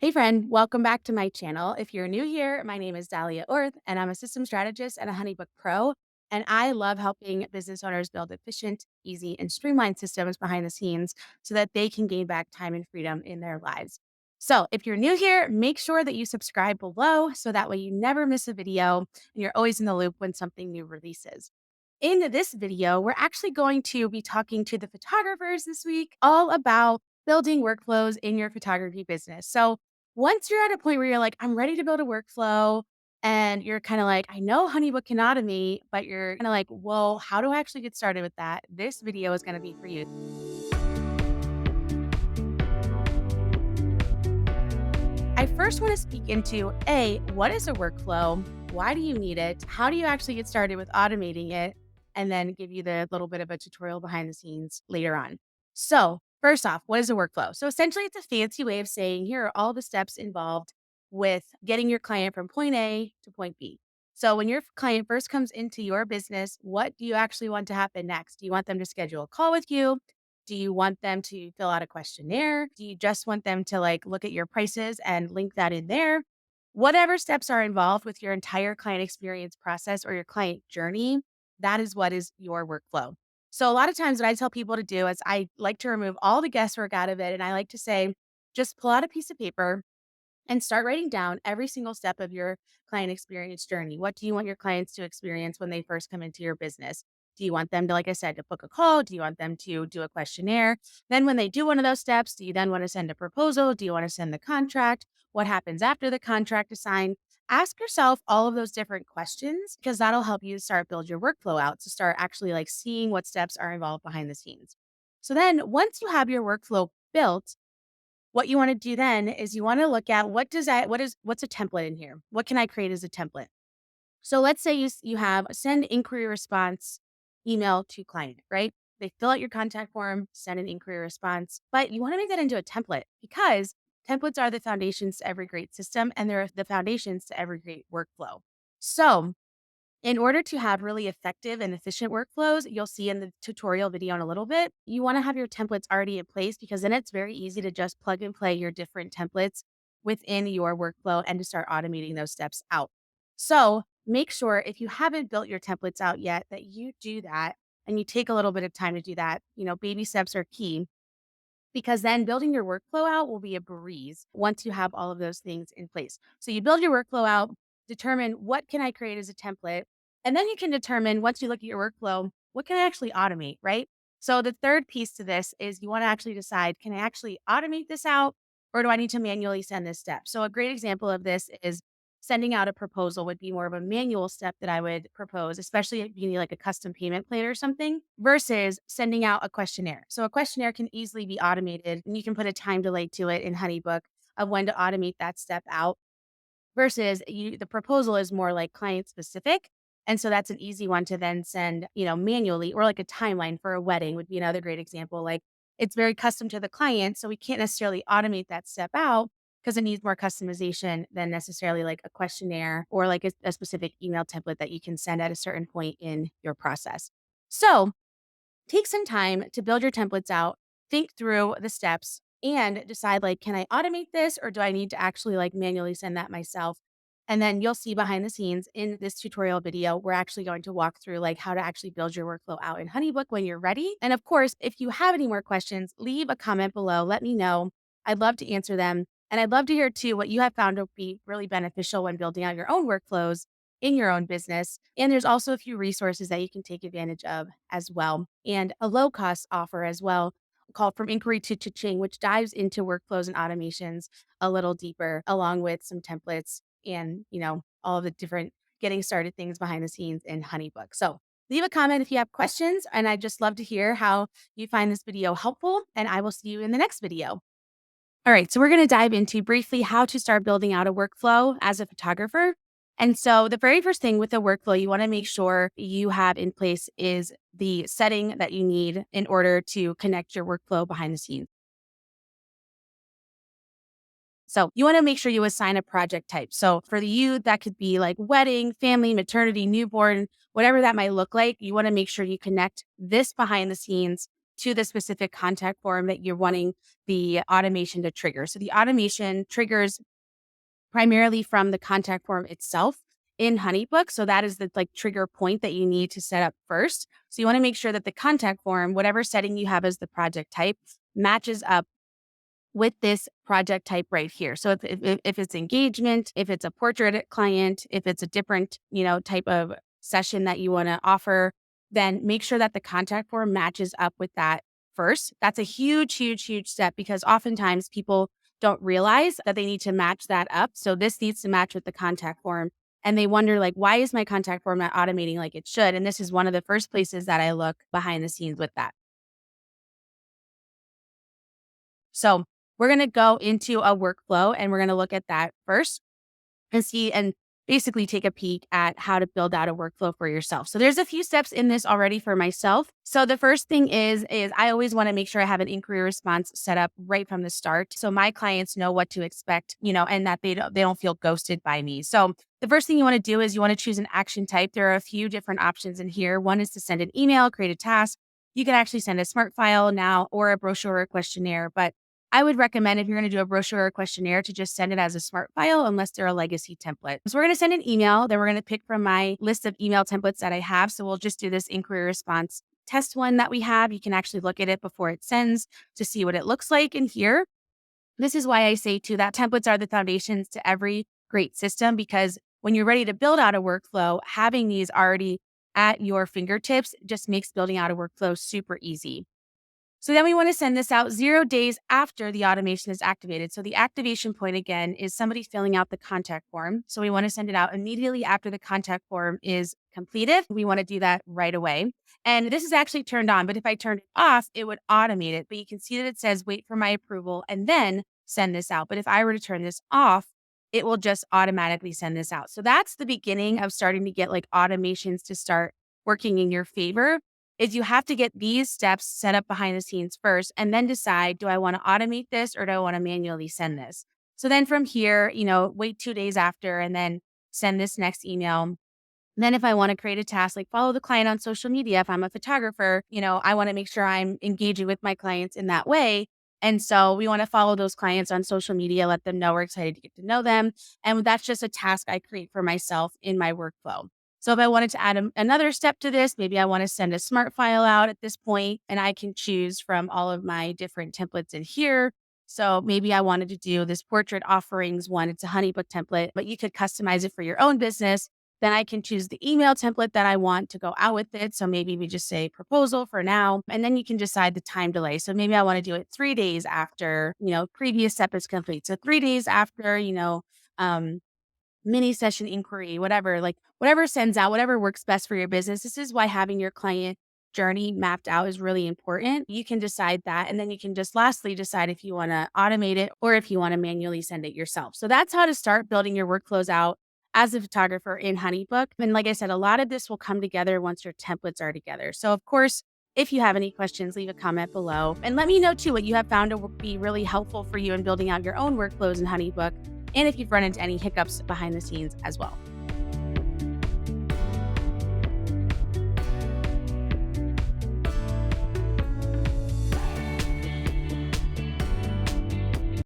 Hey friend, welcome back to my channel. If you're new here, my name is Dahlia and I'm a system strategist and a HoneyBook Pro. And I love helping business owners build efficient, easy, and streamlined systems behind the scenes so that they can gain back time and freedom in their lives. So if you're new here, make sure that you subscribe below so that way you never miss a video and you're always in the loop when something new releases. In this video, we're actually going to be talking to the photographers this week all about building workflows in your photography business. So once you're at a point where you're like, I'm ready to build a workflow, and you're kind of like, I know HoneyBook can automate, but you're kind of like, well, how do I actually get started with that? This video is going to be for you. I first want to speak into what is a workflow? Why do you need it? How do you actually get started with automating it? And then give you the little bit of a tutorial behind the scenes later on. So, first off, what is a workflow? So, essentially, it's a fancy way of saying here are all the steps involved with getting your client from point A to point B. So, when your client first comes into your business, what do you actually want to happen next? Do you want them to schedule a call with you? Do you want them to fill out a questionnaire? Do you just want them to look at your prices and link that in there? Whatever steps are involved with your entire client experience process or your client journey, that is what is your workflow. So a lot of times what I tell people to do is I like to remove all the guesswork out of it. And I like to say, just pull out a piece of paper and start writing down every single step of your client experience journey. What do you want your clients to experience when they first come into your business? Do you want them to, like I said, to book a call? Do you want them to do a questionnaire? Then, when they do one of those steps, do you then want to send a proposal? Do you want to send the contract? What happens after the contract is signed? Ask yourself all of those different questions because that'll help you start build your workflow out to start actually seeing what steps are involved behind the scenes. So then once you have your workflow built, what you wanna do then is you wanna look at what's a template in here? What can I create as a template? So let's say you have a send inquiry response email to client, right? They fill out your contact form, send an inquiry response, but you wanna make that into a template because templates are the foundations to every great system, and they're the foundations to every great workflow. So in order to have really effective and efficient workflows, you'll see in the tutorial video in a little bit, you want to have your templates already in place because then it's very easy to just plug and play your different templates within your workflow and to start automating those steps out. So make sure if you haven't built your templates out yet that you do that and you take a little bit of time to do that. Baby steps are key because then building your workflow out will be a breeze once you have all of those things in place. So you build your workflow out, determine what can I create as a template, and then you can determine once you look at your workflow, what can I actually automate, right? So the third piece to this is you want to actually decide, can I actually automate this out or do I need to manually send this step? So a great example of this is sending out a proposal would be more of a manual step that I would propose, especially if you need like a custom payment plan or something, versus sending out a questionnaire. So a questionnaire can easily be automated and you can put a time delay to it in HoneyBook of when to automate that step out versus the proposal is more like client specific. And so that's an easy one to then send, manually, or like a timeline for a wedding would be another great example. Like it's very custom to the client. So we can't necessarily automate that step out because it needs more customization than necessarily like a questionnaire or like a specific email template that you can send at a certain point in your process. So take some time to build your templates out, think through the steps and decide can I automate this or do I need to actually manually send that myself? And then you'll see behind the scenes in this tutorial video, we're actually going to walk through how to actually build your workflow out in HoneyBook when you're ready. And of course, if you have any more questions, leave a comment below. Let me know. I'd love to answer them. And I'd love to hear too what you have found to be really beneficial when building out your own workflows in your own business. And there's also a few resources that you can take advantage of as well. And a low cost offer as well called From Inquiry to Cha-Ching, which dives into workflows and automations a little deeper, along with some templates and, all of the different getting started things behind the scenes in HoneyBook. So leave a comment if you have questions. And I'd just love to hear how you find this video helpful. And I will see you in the next video. All right, so we're going to dive into briefly how to start building out a workflow as a photographer. And so the very first thing with a workflow you want to make sure you have in place is the setting that you need in order to connect your workflow behind the scenes. So you want to make sure you assign a project type. So for you, that could be like wedding, family, maternity, newborn, whatever that might look like. You want to make sure you connect this behind the scenes to the specific contact form that you're wanting the automation to trigger. So the automation triggers primarily from the contact form itself in HoneyBook. So that is the trigger point that you need to set up first. So you want to make sure that the contact form, whatever setting you have as the project type, matches up with this project type right here. So if it's engagement, if it's a portrait client, if it's a different, type of session that you want to offer, then make sure that the contact form matches up with that first. That's a huge, huge, huge step because oftentimes people don't realize that they need to match that up. So this needs to match with the contact form. And they wonder, why is my contact form not automating like it should? And this is one of the first places that I look behind the scenes with that. So we're going to go into a workflow and we're going to look at that first and see and basically take a peek at how to build out a workflow for yourself. So there's a few steps in this already for myself. So the first thing is I always want to make sure I have an inquiry response set up right from the start. So my clients know what to expect, and that they don't feel ghosted by me. So the first thing you want to do is you want to choose an action type. There are a few different options in here. One is to send an email, create a task. You can actually send a smart file now or a brochure or questionnaire, but I would recommend if you're going to do a brochure or questionnaire to just send it as a smart file unless they're a legacy template. So we're going to send an email, then we're going to pick from my list of email templates that I have. So we'll just do this inquiry response test one that we have. You can actually look at it before it sends to see what it looks like in here. This is why I say too that templates are the foundations to every great system, because when you're ready to build out a workflow, having these already at your fingertips just makes building out a workflow super easy. So then we want to send this out 0 days after the automation is activated. So the activation point again is somebody filling out the contact form. So we want to send it out immediately after the contact form is completed. We want to do that right away. And this is actually turned on, but if I turned it off, it would automate it. But you can see that it says wait for my approval and then send this out. But if I were to turn this off, it will just automatically send this out. So that's the beginning of starting to get automations to start working in your favor. Is you have to get these steps set up behind the scenes first and then decide, do I want to automate this or do I want to manually send this? So then from here, wait 2 days after and then send this next email. Then if I want to create a task, follow the client on social media, if I'm a photographer, I want to make sure I'm engaging with my clients in that way. And so we want to follow those clients on social media, let them know we're excited to get to know them. And that's just a task I create for myself in my workflow. So if I wanted to add another step to this, maybe I want to send a smart file out at this point, and I can choose from all of my different templates in here. So maybe I wanted to do this portrait offerings one. It's a HoneyBook template, but you could customize it for your own business. Then I can choose the email template that I want to go out with it. So maybe we just say proposal for now, and then you can decide the time delay. So maybe I want to do it 3 days after, previous step is complete. So 3 days after, mini session inquiry, whatever sends out, whatever works best for your business. This is why having your client journey mapped out is really important. You can decide that. And then you can just lastly decide if you want to automate it or if you want to manually send it yourself. So that's how to start building your workflows out as a photographer in HoneyBook. And like I said, a lot of this will come together once your templates are together. So of course, if you have any questions, leave a comment below and let me know too what you have found to be really helpful for you in building out your own workflows in HoneyBook, and if you've run into any hiccups behind the scenes as well.